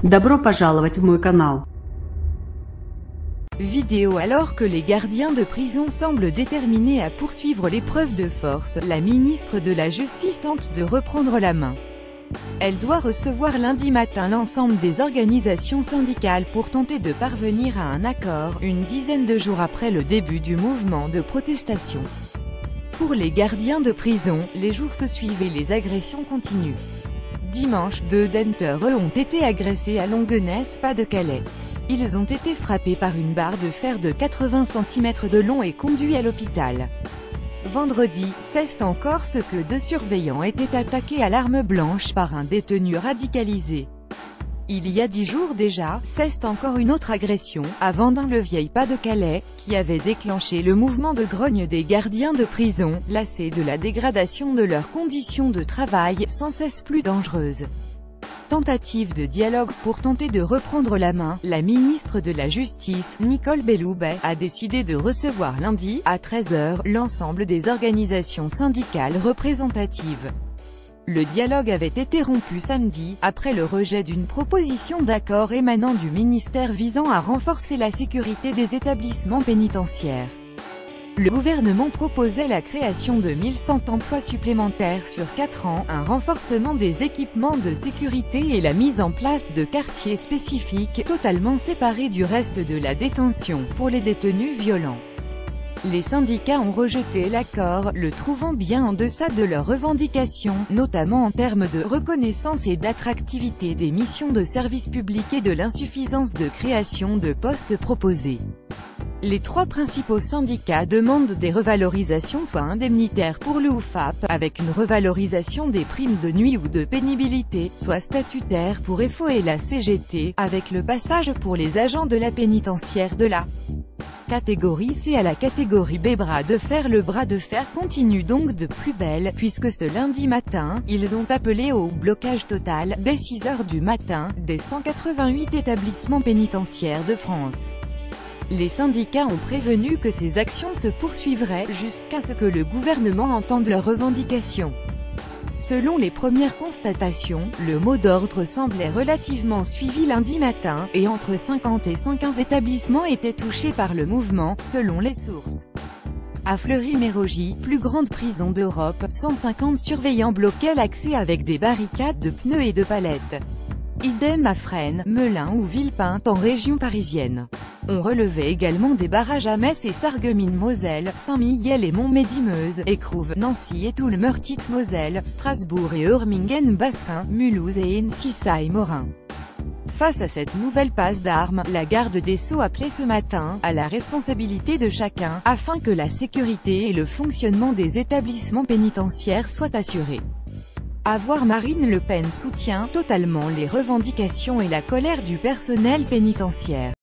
Добро пожаловать в мой канал. Vidéo. Alors que les gardiens de prison semblent déterminés à poursuivre l'épreuve de force, la ministre de la Justice tente de reprendre la main. Elle doit recevoir lundi matin l'ensemble des organisations syndicales pour tenter de parvenir à un accord, une dizaine de jours après le début du mouvement de protestation. Pour les gardiens de prison, les jours se suivent et les agressions continuent. Dimanche, 2 d'entre eux ont été agressés à Longuenesse, Pas-de-Calais. Ils ont été frappés par une barre de fer de 80 cm de long et conduits à l'hôpital. Vendredi, 16 en Corse, que 2 surveillants étaient attaqués à l'arme blanche par un détenu radicalisé. Il y a 10 jours déjà, 16 encore une autre agression, à Vendin-le-Vieil, Pas-de-Calais, qui avait déclenché le mouvement de grogne des gardiens de prison, lassés de la dégradation de leurs conditions de travail, sans cesse plus dangereuses. Tentative de dialogue pour tenter de reprendre la main, la ministre de la Justice, Nicole Belloubet, a décidé de recevoir lundi, à 13 h, l'ensemble des organisations syndicales représentatives. Le dialogue avait été rompu samedi, après le rejet d'une proposition d'accord émanant du ministère visant à renforcer la sécurité des établissements pénitentiaires. Le gouvernement proposait la création de 1100 emplois supplémentaires sur 4 ans, un renforcement des équipements de sécurité et la mise en place de quartiers spécifiques, totalement séparés du reste de la détention, pour les détenus violents. Les syndicats ont rejeté l'accord, le trouvant bien en deçà de leurs revendications, notamment en termes de reconnaissance et d'attractivité des missions de service public et de l'insuffisance de création de postes proposés. Les 3 principaux syndicats demandent des revalorisations soit indemnitaires pour le UFAP, avec une revalorisation des primes de nuit ou de pénibilité, soit statutaires pour EFO et la CGT, avec le passage pour les agents de la pénitentiaire de la catégorie C à la catégorie B. Le bras de fer continue donc de plus belle, puisque ce lundi matin, ils ont appelé au blocage total, dès 6 h du matin, des 188 établissements pénitentiaires de France. Les syndicats ont prévenu que ces actions se poursuivraient, jusqu'à ce que le gouvernement entende leurs revendications. Selon les premières constatations, le mot d'ordre semblait relativement suivi lundi matin, et entre 50 et 115 établissements étaient touchés par le mouvement, selon les sources. À Fleury-Mérogis, plus grande prison d'Europe, 150 surveillants bloquaient l'accès avec des barricades de pneus et de palettes. Idem à Fresnes, Melun ou Villepinte en région parisienne. On relevait également des barrages à Metz et Sarreguemines-Moselle, Saint-Mihiel et Montmédy-Meuse, Écrouves, Nancy et Toul-Meurthe-Moselle, Strasbourg et Eurmingen-Bassein, Mulhouse et Ensisheim-Morin. Face à cette nouvelle passe d'armes, la garde des Sceaux appelait ce matin à la responsabilité de chacun, afin que la sécurité et le fonctionnement des établissements pénitentiaires soient assurés. À voir. Marine Le Pen soutient totalement les revendications et la colère du personnel pénitentiaire.